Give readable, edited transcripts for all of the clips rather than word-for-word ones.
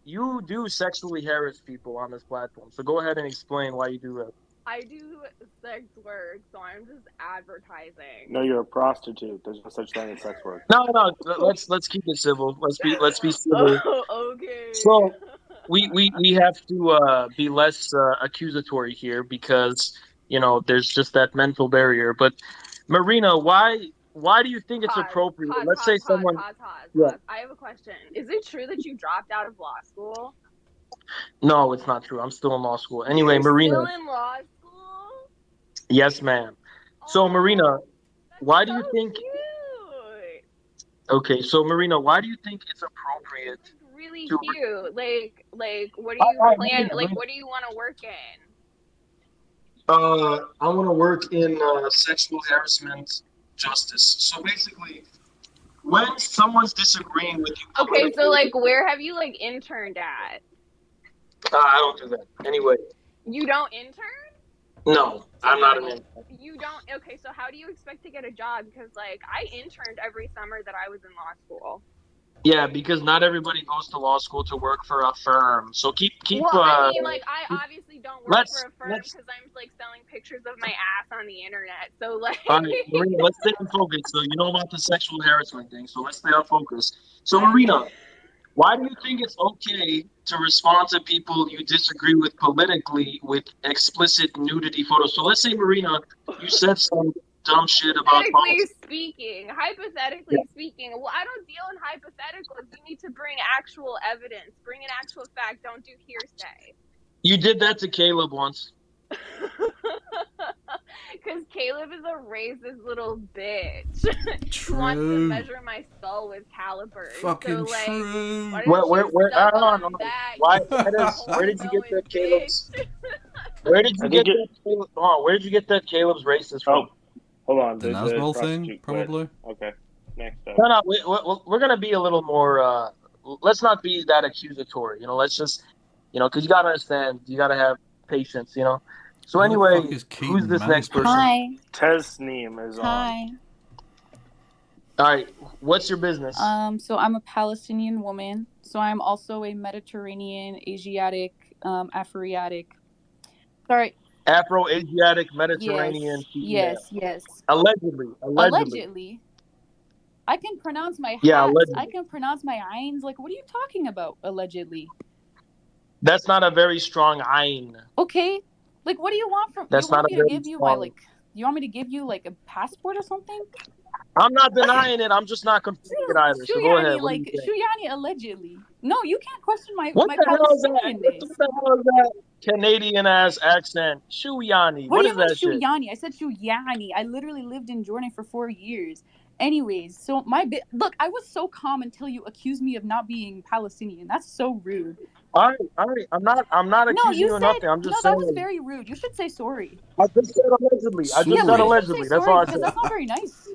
you do sexually harass people on this platform. So go ahead and explain why you do that. I do sex work, so I'm just No, advertising. you're a prostitute. There's no such thing as sex work. No, no. Let's keep it civil. Let's be civil. Oh, okay. So we have to be less accusatory here because there's just that mental barrier. But Marina, why do you think it's Pause, appropriate? pause, Let's say pause, pause, someone. pause, pause, Yeah. pause. I have a question. Is it true that you dropped out of law school? No, it's not true. I'm still in law school. Anyway, You're Marina. still in law school? Yes, ma'am. So Oh, Marina, that's why do so you think? cute. Okay, so Marina, why do you think it's appropriate That's like really to? cute. Like, what do All you right, plan? Marina, Like, Marina. what do you want to work in? I want to work in sexual harassment justice. So basically, when someone's disagreeing with you Okay, so politically, like, where have you like interned at? I don't do that. Anyway, You don't intern? no, So I'm how not do an you? intern. You don't. Okay, so how do you expect to get a job? Because like, I interned every summer that I was in law school. Yeah, because not everybody goes to law school to work for a firm. So keep Well, I mean, like, I obviously don't work for let's a firm let's because I'm like selling pictures of my ass on the internet. So like, all right, Marina, let's stay on focus. So you know about the sexual harassment thing. So let's stay on focus. So Marina, why do you think it's okay to respond to people you disagree with politically with explicit nudity photos? So let's say, Marina, you said some dumb shit about politics. hypothetically speaking, well, I don't deal in hypotheticals. You need to bring actual evidence, bring an actual fact. Don't do hearsay. You did that to Caleb once. Because Caleb is a racist little bitch who wants to True. measure my skull with calipers. Fucking So, like, true. why don't you Where? I suck don't know. on that, Why? you Where did you get that, horn-knowing Caleb's? bitch? Where did I you think get it. that? Caleb, oh, where did you get that Caleb's racist Oh, from? hold on. The The Nazbol thing, prostitute quit. probably. Okay. Next up. No, no. We're gonna be a little more. Let's not be that accusatory. Let's just, because you gotta understand. You gotta have patience. So Who the fuck anyway, is who's Keaton this next Mansplainer? person? Hi. Tesneem is on. Hi. All right. What's your business? So I'm a Palestinian woman. So I'm also a Mediterranean, Asiatic, Afroasiatic. Sorry. Afro-Asiatic Mediterranean Yes. female. Yes. Yes. Allegedly. Allegedly. Allegedly. I can pronounce my Yeah, hats. I allegedly. can pronounce my eins. Like, what are you talking about? Allegedly. That's not a very strong ayn. Okay. Like, what do you want from? You That's not want a me to very give you my strong. like? You want me to give you like a passport or something? I'm not denying it. I'm just not confirming it either. So go ahead. Shuyani, What do like you think? Shuyani, allegedly. No, you can't question What my the hell is that? Palestinianness. What the hell is that Canadian ass accent? Shuyani. What What do is you mean that shit? Shuyani? I said Shuyani. I literally lived in Jordan for 4 years. Anyways, so look, I was so calm until you accused me of not being Palestinian. That's so rude. All right, all right. I'm not No, accusing you you of said nothing. I'm no. just That was saying. very rude. You should say sorry. I just said allegedly. I Yeah, just but said you Sorry. should say allegedly. That's all sorry I because said. that's not very nice.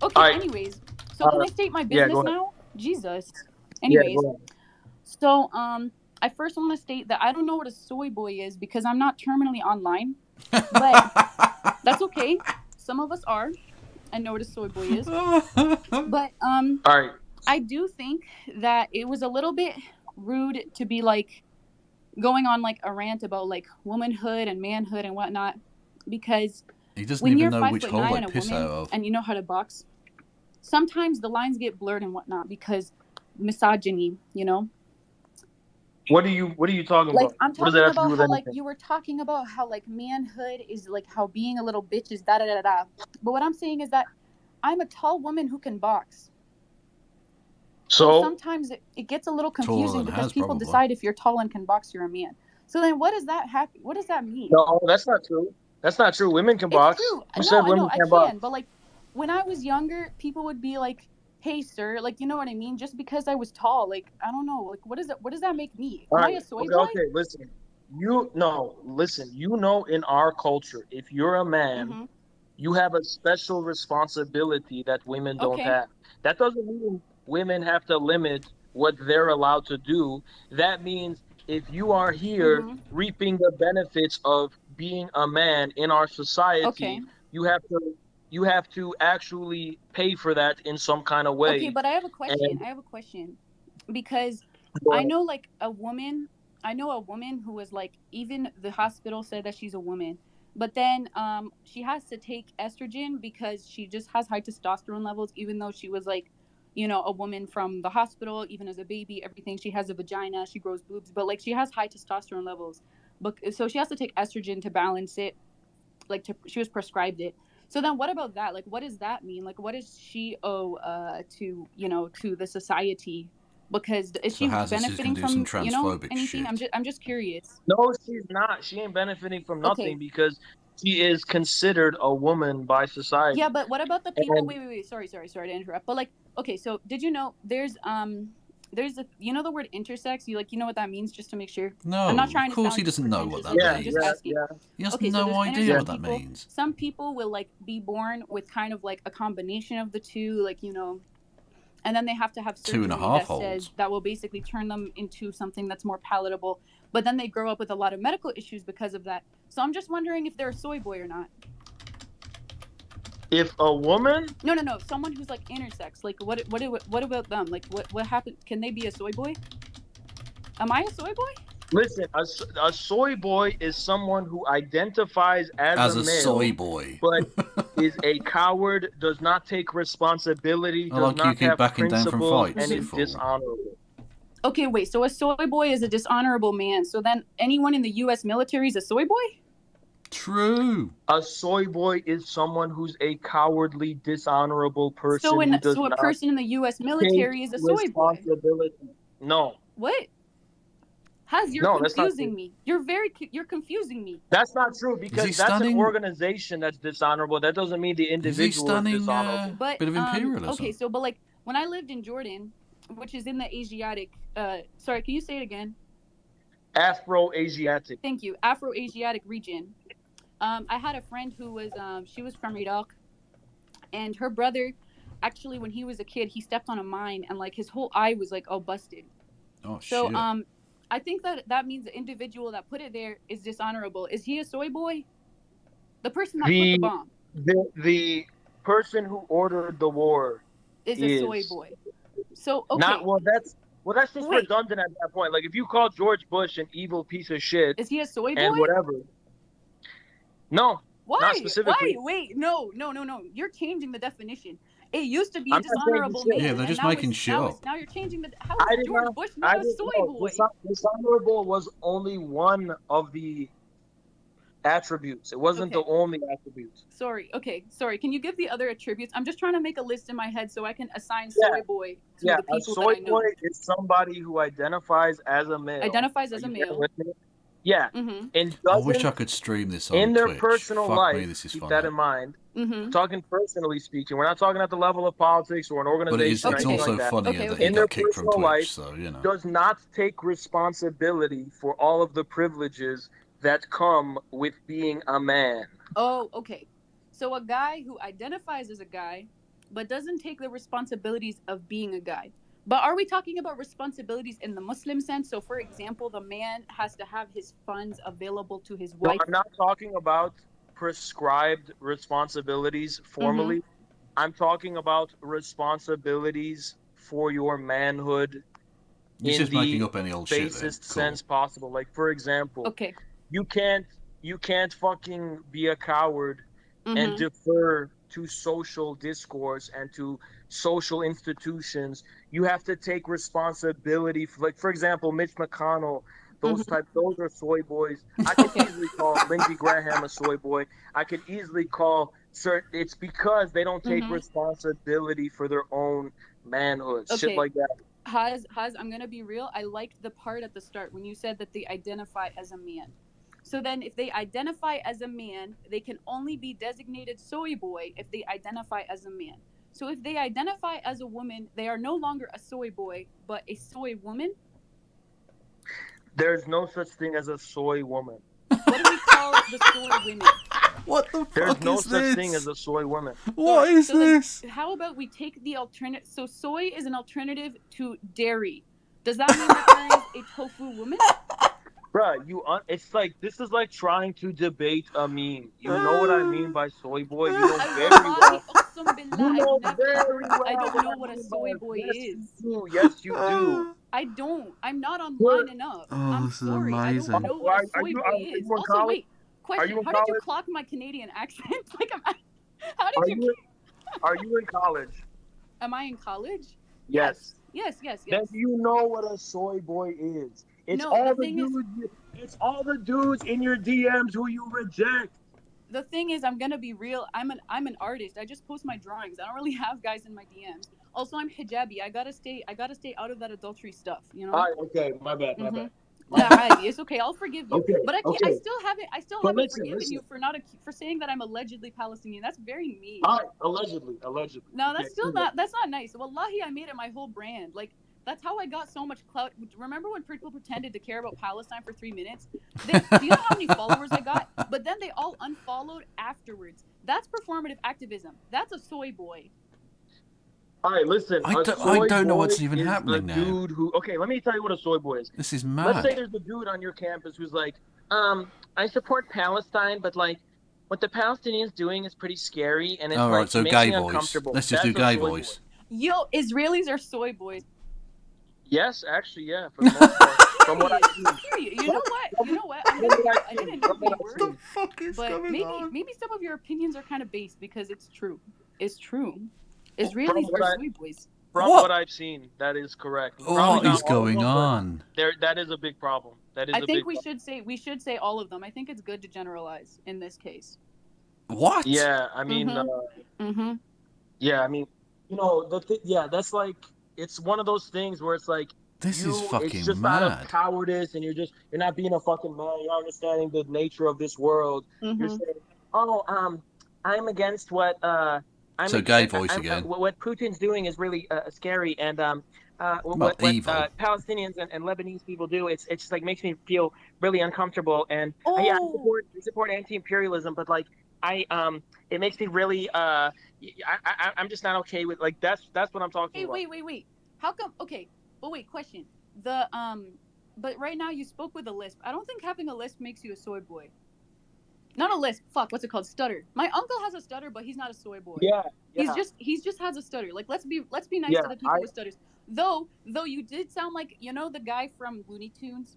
All Okay. right. Anyways, so can Uh, I state my yeah, go business ahead. now? Jesus. Yeah, go Anyways, ahead. so I first want to state that I don't know what a soy boy is because I'm not terminally online, but that's okay. Some of us are. I know what a soy boy is. But All right. I do think that it was a little bit rude to be like going on like a rant about like womanhood and manhood and whatnot because He doesn't when even you're know five which foot hole nine I and a piss out woman of. and you know how to box, sometimes the lines get blurred and whatnot because misogyny. What are you talking Like about? I'm What does that talking have to do about with how like anything? you were talking about how like manhood is like how being a little bitch is da da da da. But what I'm saying is that I'm a tall woman who can box. So So sometimes it gets a little Taller confusing than because Has, people probably. decide if you're tall and can box, you're a man. So then what does that mean? no, that's not true. That's not true. Women can It's box. true. Who No, said I know women I can't can, box? but like when I was younger, people would be like, "Hey, sir," like you know what I mean? Just because I was tall, like I don't know, like what does that make me? All Am I right. a soy Okay. boy? Okay. Listen. Listen. In our culture, if you're a man, Mhm. you have a special responsibility that women don't Okay. have. That doesn't mean women have to limit what they're allowed to do. That means if you are here Mhm. reaping the benefits of being a man in our Okay. society, you have to actually pay for that in some kind of Okay, way. but I have a question. And I have a question. Because I know like a woman. I know a woman who was like, even the hospital said that she's a woman, but then she has to take estrogen because she just has high testosterone levels, even though she was like, a woman from the hospital, even as a baby, everything. She has a vagina, she grows boobs, but like she has high testosterone levels, but so she has to take estrogen to balance it. Like she was prescribed it. So then what about that? Like what does that mean? Like what does she owe to to the society? Because is So she how's this going benefiting to do some from transphobic anything? shit? I'm just curious. No, she's not. She ain't benefiting from Okay. nothing because she is considered a woman by society. Yeah, but what about the people? And Wait. Sorry to interrupt. But like, okay, so did you know there's a the word intersex? You know what that means, just to make sure. I'm No, not of trying to course he sound doesn't know what pretentious that or anything. yeah, I'm just means. yeah, asking. yeah, He has Okay, so no there's idea intersex what that people. means. Some people will like be born with kind of like a combination of the two, like and then they have to have 2.5 surgery that holes. says that will basically turn them into something that's more palatable. But then they grow up with a lot of medical issues because of that. So I'm just wondering if they're a soy boy or not. If a woman, No, someone who's like intersex. Like what about them? Like what happened? Can they be a soy boy? Am I a soy boy? listen, a soy boy is someone who identifies as a a soy male, boy. but is a coward, does not take responsibility, I does like you not keep have backing down from principles, fights, and you is fool. dishonorable. Okay, wait. So a soy boy is a dishonorable man. So then anyone in the U.S. military is a soy boy? True. A soy boy is someone who's a cowardly, dishonorable person who does So a not person in the U.S. take military is a soy boy. responsibility. No, What? You're no, that's not true. confusing me. You're confusing me. That's not true Is he because that's an standing? organization that's dishonorable. That doesn't mean the Is he individual is standing dishonorable. But bit of imperialism? okay, so but like when I lived in Jordan, which is in the Asiatic sorry, can you say it again? Afro-Asiatic. Thank you. Afro-Asiatic region. I had a friend who was she was from Iraq, and her brother actually when he was a kid, he stepped on a mine and like his whole eye was like all busted. Oh So shit. I think that means the individual that put it there is dishonorable. Is he a soy boy? The person that put the The bomb the person who ordered the war is a soy is boy. So not okay, that's just wait, redundant at that point. Like if you call George Bush an evil piece of shit is he a soy boy? and whatever. No, Why? not specifically. Wait, no. You're changing the definition. It used to be a I'm not saying dishonorable shit. man. Yeah, they're and just now making it's, shit now up. it's now you're changing the. How I is did George not. Bush I not a did soy no. boy? Dishonorable was only one of the attributes. It wasn't Okay. the only attribute. Sorry. Okay. Sorry. Can you give the other attributes? I'm just trying to make a list in my head so I can assign Yeah. soy boy to Yeah, the a people that soy I know. boy is somebody who identifies as a male. Identifies Are as a you there male. with me? Yeah. Mm-hmm. And I wish I doesn't could stream this on in their Twitch. personal Fuck life, me, this is keep funny. that in mind. Mm-hmm. Talking personally speaking, we're not talking at the level of politics or an But it is, organization or it's anything also like that. funnier Okay, that okay. he In their got kicked from personal life, Twitch, so you know. does not take responsibility for all of the privileges that come with being a man. Oh, okay. So a guy who identifies as a guy, but doesn't take the responsibilities of being a guy. But are we talking about responsibilities in the Muslim sense? So, for example, the man has to have his funds available to his No, wife. I'm not talking about prescribed responsibilities formally. I'm talking about responsibilities for your manhood He's in just making the up any old shit then. basest Cool. sense possible. Like for example, Okay. you can't fucking be a coward and Mm-hmm. defer to social discourse and to social institutions. You have to take responsibility for, like for example, Mitch McConnell. Those are soy boys. I could easily call Lindsey Graham a soy boy. I could easily call certain. It's because they don't take responsibility for their own manhood. Shit Okay. like that. Haz, I'm gonna be real. I liked the part at the start when you said that they identify as a man. So then, if they identify as a man, they can only be designated soy boy if they identify as a man. So if they identify as a woman, they are no longer a soy boy, but a soy woman. There's no such thing as a soy woman. What do we call the soy women? What the There's fuck no is such this? thing as a soy woman. What is this? Then how about we take the alternative? So soy is an alternative to dairy. Does that mean that there is a tofu woman? Bruh, it's like this is like trying to debate a meme. You know what I mean by soy boy? You know very well. You know very well. I don't know what a mean soy by boy it. is. Yes, you do. I don't. I'm not You're- online enough. Oh, I'm this is sorry. I amazing. don't know what a soy boy are is. you in Also, college? wait. Are you Question: in how did you college? clock my Canadian accent? Like, how did Are you? you are you in college? Am I in college? Yes. Yes. Then you know what a soy boy is. It's No, all the the thing is, dudes. It's all the dudes in your DMs who you reject. I'm gonna be real. I'm an artist. I just post my drawings. I don't really have guys in my DMs. Also, I'm hijabi. I gotta stay out of that adultery stuff. You All know. right. Okay. My bad. My Mm-hmm. bad. My Yeah, bad. Adi, it's okay. I'll forgive you. Okay. But I can't. Okay. I still But haven't listen. forgiven Listen. you for for saying that I'm allegedly Palestinian. That's very mean. All right. Allegedly. Allegedly. No, Okay. that's still not. That's not nice. Wallahi, I made it my whole brand. Like that's how I got so much clout. Remember when people pretended to care about Palestine for 3 minutes? Do you know how many followers I got? But then they all unfollowed afterwards. That's performative activism. That's a soy boy. All right. Listen. I A don't soy know boy what's even is a happening now. dude who. Okay. Let me tell you what a soy boy is. This is Let's say mad. there's a dude on your campus who's like, I support Palestine, but like, what the Palestinians doing is pretty scary, and it's All like right, so it makes gay me voice. uncomfortable. Let's just do That's a gay soy voice. boy. Yo, Israelis are soy boys. Yes, actually, yeah, for the most part. From what I've seen. Period. You know what? You know what? I didn't know who you What the were, fuck is but going on? maybe some of your opinions are kind of based because it's true. It's true. From Israelis what are I soy boys. from What? what I've seen, that is correct. Probably What not is all of going them, but on? that is a big problem. That is I a think big problem. we should say all of them. I think it's good to generalize in this case. What? Yeah, I mean, Mm-hmm. yeah, I mean, yeah, that's like it's one of those things where it's like This is it's fucking just out of mad. cowardice, and you're not being a fucking man. You're understanding the nature of this world. You're Mm-hmm. saying, oh, I'm against what So gay voice again. what Putin's doing is really scary, and Well, evil. Palestinians and Lebanese people do, it's just like makes me feel really uncomfortable. And yeah, Oh, I support anti-imperialism, but like it makes me really I'm just not okay with like that's what I'm talking hey, about. wait. How come? Okay, but wait. Question. The but right now you spoke with a lisp. I don't think having a lisp makes you a soy boy. Not a lisp. Fuck. What's it called? Stutter. My uncle has a stutter, but he's not a soy boy. Yeah, He's yeah, just has a stutter. Like let's be nice yeah. to the people with stutters. Though you did sound like the guy from Looney Tunes,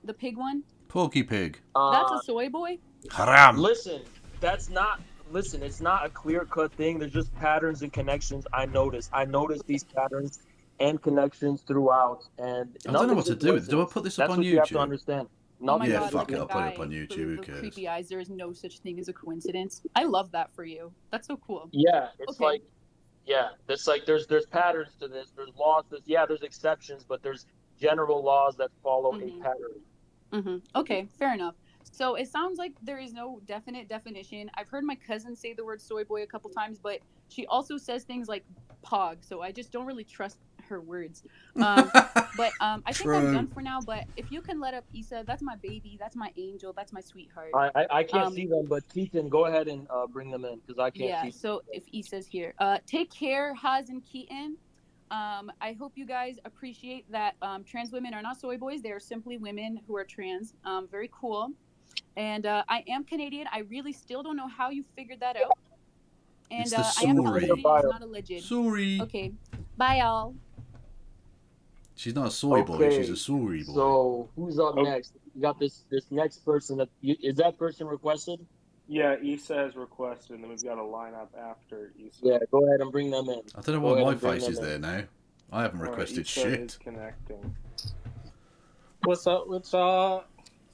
the pig one. Porky Pig. That's a Uh, soy boy. Haram. listen, that's not. Listen, it's not a clear-cut thing. There's just patterns and connections. I noticed these patterns and connections throughout, and I don't know nothing what to just do with it. Do I coincidence. put this up That's on what you have to YouTube? understand. Oh my Nothing Yeah, is god, fuck like it. the I'll put it guy up on YouTube. Who with the cares? creepy eyes. There is no such thing as a coincidence. I love that for you. That's so cool. Yeah, it's Okay. like yeah, it's like there's patterns to this. There's laws. There's exceptions, but there's general laws that follow a Mm-hmm. pattern. Mm-hmm. Okay, fair enough. So it sounds like there is no definite definition. I've heard my cousin say the word soy boy a couple times, but she also says things like pog. So I just don't really trust her words. I think I'm done True. for now. But if you can let up Issa, that's my baby, that's my angel, that's my sweetheart. I can't Um, see them, but Keaton, go ahead and bring them in because I can't yeah. see. So if Issa's here, take care, Haz and Keaton. I hope you guys appreciate that trans women are not soy boys. They are simply women who are trans. Very cool. And I am Canadian. I really still don't know how you figured that out. And It's the I am sorry. Palestinian. It's not alleged. Sorry. Okay. Bye, y'all. She's not a soy boy. She's a Okay, sorry boy. so who's up Oh. next? You got this next person. Is that person requested? Yeah, Issa has requested, and then we've got a lineup after Issa. Yeah, go ahead and bring them in. I don't know Go why ahead my and bring face them is in. there now. I haven't All right, requested Issa shit. is connecting. What's up with y'all?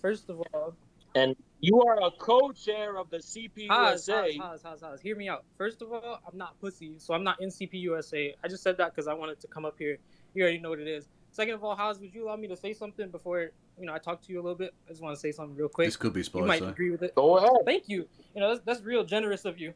First of all, And you are a co-chair of the CPUSA. Haas. Hear me out. First of all, I'm not pussy, so I'm not in CPUSA. I just said that because I wanted to come up here. You already know what it is. Second of all, Haas, would you allow me to say something before I talk to you a little bit? I just want to say something real quick. This could be You might spicy. agree with it. Go ahead. Thank you. That's real generous of you.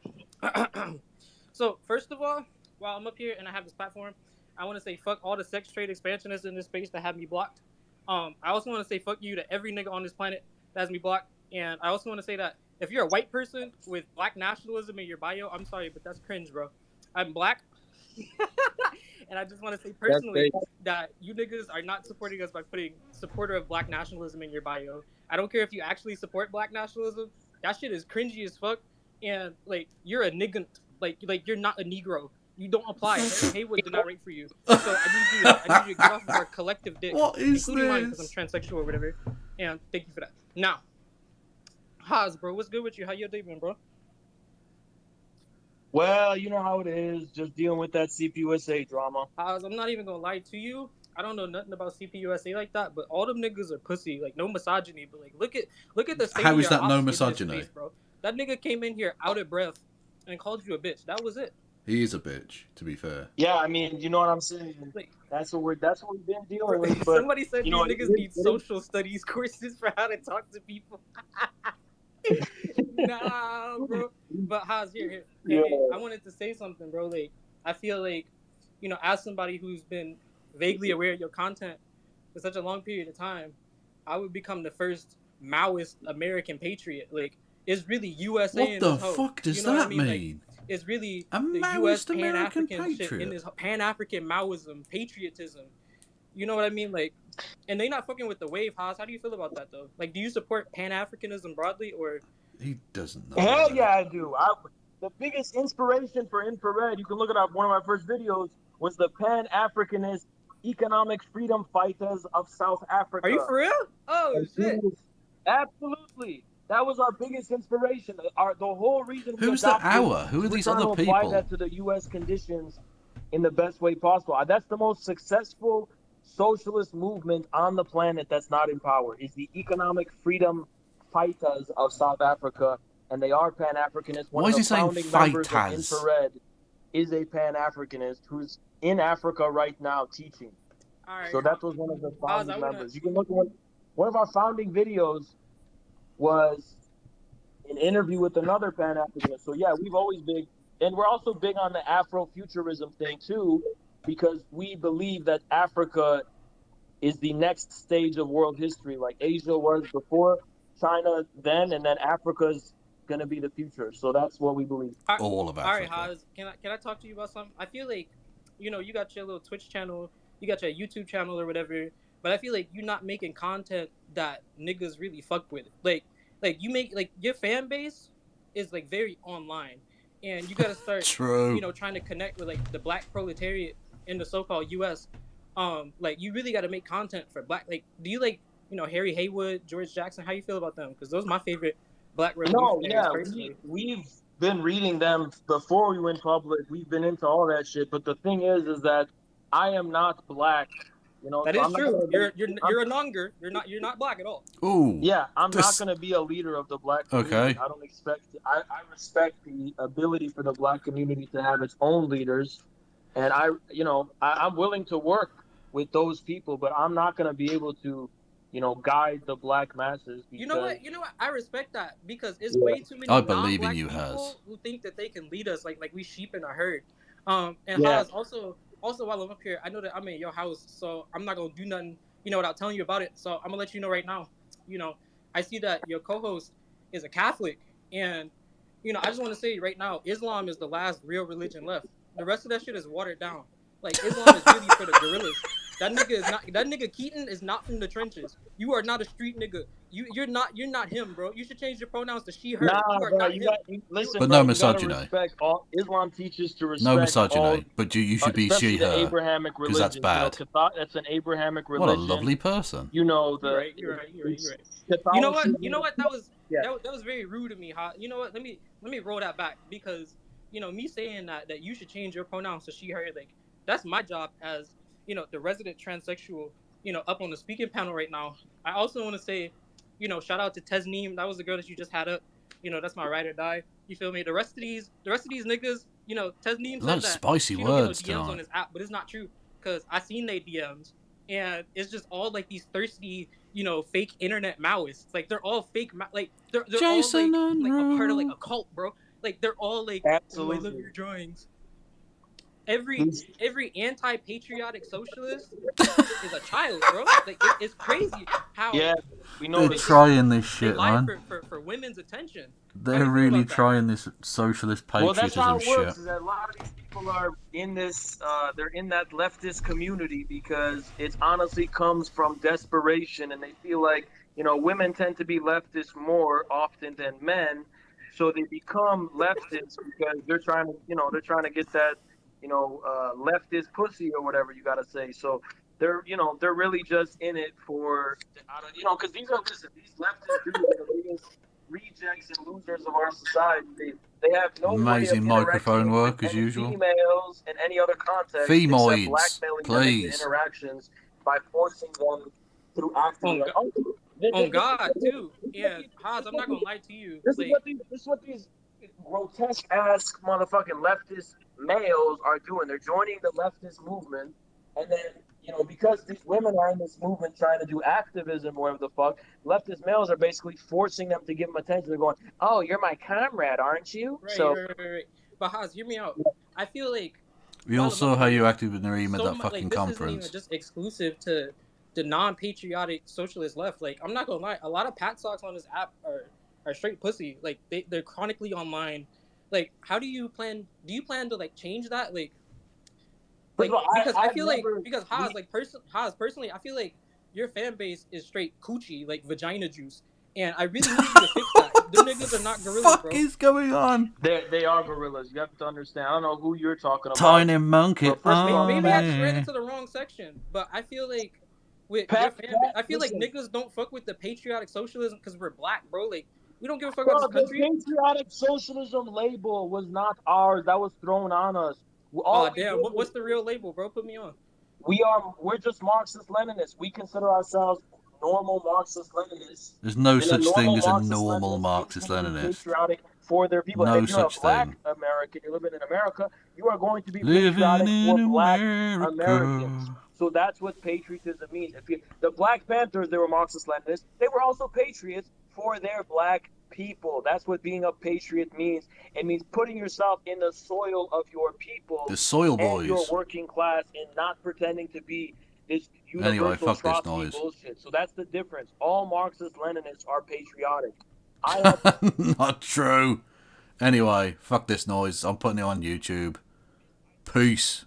So first of all, while I'm up here and I have this platform, I want to say fuck all the sex trade expansionists in this space that have me blocked. I also want to say fuck you to every nigga on this planet that has me blocked. And I also want to say that if you're a white person with black nationalism in your bio, I'm sorry, but that's cringe, bro. I'm black. And I just want to say personally that you niggas are not supporting us by putting supporter of black nationalism in your bio. I don't care if you actually support black nationalism. That shit is cringy as fuck. And like you're a nigga, like you're not a Negro. You don't apply. Harry Haywood did not write for you. So I need you to get off of our collective dick, What is including mine because I'm this? transsexual or whatever. And thank you for that. Now, Haas, bro, what's good with you? How your day been, bro? Well, you know how it is, just dealing with that CPUSA drama. Haas, I'm not even gonna lie to you. I don't know nothing about CPUSA like that, but all them niggas are pussy. Like no misogyny, but like look at the state How of is your that no ops in this misogyny? space, bro. That nigga came in here out of breath and called you a bitch. That was it. He is a bitch, to be fair. Yeah, I mean, you know what I'm saying. Like, That's what we've been dealing with. But somebody said you these know, niggas need social studies courses for how to talk to people. Nah, bro. But Haas, here. Hey, I wanted to say something, bro. Like, I feel like, as somebody who's been vaguely aware of your content for such a long period of time, I would become the first Maoist American patriot. Like, it's really USA What in the this hoe. fuck does You know what I that mean? mean? Like, it's really A the Maoist US American Pan-African shit in patriot? this Pan-African Maoism, patriotism. You know what I mean? Like, and they not fucking with the wave, Haas. How do you feel about that, though? Like, do you support Pan-Africanism broadly, or... He doesn't know. hell yeah, I do. The biggest inspiration for infrared, you can look it up. One of my first videos was the Pan-Africanist economic freedom fighters of South Africa. Are you for real? Oh shit! Absolutely, that was our biggest inspiration. The whole reason we Who's the adopted, our? Who are these trying other to apply people? that to the U.S. conditions in the best way possible. That's the most successful socialist movement on the planet that's not in power. Is the economic freedom fighters of South Africa, and they are Pan-Africanists. One Why of is the he saying founding members of fighters? Infrared is a Pan-Africanist who's in Africa right now teaching. All right. So that was one of the Haas, founding members. You can look at one of our founding videos was an interview with another Pan-Africanist. So yeah, we've always been, and we're also big on the Afrofuturism thing too, because we believe that Africa is the next stage of world history. Like Asia was before, China then, and then Africa's gonna be the future. So that's what we believe. All of All right, Africa. Haas, can I talk to you about something? I feel like, you got your little Twitch channel, you got your YouTube channel or whatever, but I feel like you're not making content that niggas really fuck with. Like you make, like, your fan base is like very online, and you gotta start, True. trying to connect with like the black proletariat in the so-called U.S. Like, you really got to make content for black. Like, do you like, Harry Haywood, George Jackson? How you feel about them? Because those are my favorite black revolutionaries personally. We've been reading them before we went public. We've been into all that shit. But the thing is that I am not black. That so is I'm true. Not You're a nonger. You're not black at all. Ooh. Yeah, I'm not gonna be a leader of the black community. Okay. I don't expect. I respect the ability for the black community to have its own leaders, and I'm willing to work with those people, but I'm not gonna be able to, guide the black masses. Because, You know what? I respect that, because it's way too many I believe in non-black you, people Haz. who think that they can lead us like we sheep in a herd. And Yeah. Haz, also while I'm up here, I know that I'm in your house, so I'm not gonna do nothing, without telling you about it. So I'm gonna let you know right now. I see that your co-host is a Catholic, and I just want to say right now, Islam is the last real religion left. The rest of that shit is watered down. Like, Islam is really for the gorillas. That nigga Keaton is not from the trenches. You are not a street nigga. You're not him, bro. You should change your pronouns to she, her. Nah, You are bro, not him. listen, But bro, no you gotta misogyny. respect all. Islam teaches to respect No all, misogyny, but you should be especially she, the her. Abrahamic Because that's religion. bad. That's an Abrahamic What religion. a lovely person. You're right. You're right. You know what? That was that was very rude of me, huh? You know what? Let me roll that back, because me saying that you should change your pronouns to she, her, like, that's my job as the resident transsexual up on the speaking panel right now. I also want to say, shout out to Tesneem. That was the girl that you just had up. That's my ride or die. You feel me? The rest of these niggas, Tesneem said that Spicy she don't get no words DMs on tonight. this app, but it's not true, because I seen they DMs, and it's just all like these thirsty, fake internet Maoists. Like, they're all fake, like they're Jason all like a part of like Unruh. a cult, bro. Like, they're all like, Absolutely. oh, I love your drawings. Every anti-patriotic socialist is a child, bro. Like, it's crazy how we know They're trying this they shit, lie man. for women's attention. They're really trying this socialist Well, that's how patriotism it works. shit. Is that a lot of these people are in this. They're in that leftist community because it honestly comes from desperation, and they feel like women tend to be leftist more often than men, so they become leftists because they're trying to get that leftist pussy or whatever you gotta say. So they're really just in it for, because these leftist dudes are the biggest rejects and losers of our society. They have no way of Amazing microphone interacting with work as any usual. females in any other context except Femoids, blackmailing them into please. interactions by forcing them through acting. Like, on God too. And Haas, I'm not gonna lie to you. Like, this is what these grotesque ass motherfucking leftist males are doing. They're joining the leftist movement, and then because these women are in this movement trying to do activism or whatever the fuck, leftist males are basically forcing them to give them attention. They're going, "Oh, you're my comrade, aren't you?" right. But Haas, hear me out. I feel like We all saw how you acted with Nareem at that fucking like, this isn't even conference. just exclusive to the non-patriotic socialist left. Like, I'm not gonna lie, a lot of pat socks on this app are straight pussy. Like, they're chronically online. Like, how do you plan to like change that? Like because I feel like Haas personally, I feel like your fan base is straight coochie, like vagina juice. And I really need you to fix that. Them niggas are not gorillas, What bro. the fuck is going on? They are gorillas. You have to understand. I don't know who you're talking about. Tiny monkey. But first of all, maybe I just ran into the wrong section, but I feel like with your fan base, I feel like niggas don't fuck with the patriotic socialism because we're black, bro. Like, we don't give a fuck about this country. The patriotic socialism label was not ours. That was thrown on us. Oh damn! What's the real label, bro? Put me on. We're just Marxist-Leninists. We consider ourselves normal Marxist-Leninists. There's no such thing as a normal Marxist-Leninist. Patriotic for their people. No and if you're such a black thing. American, you're living in America, you are going to be Living patriotic for in black America. Americans. So that's what patriotism means. The Black Panthers, they were Marxist-Leninists. They were also patriots for their black people. That's what being a patriot means. It means putting yourself in the soil of your people, The soil boys. and your working class, and not pretending to be this universal Anyway, fuck this trotsky noise. bullshit. So that's the difference. All Marxist-Leninists are patriotic. Not true. Anyway, fuck this noise. I'm putting it on YouTube. Peace.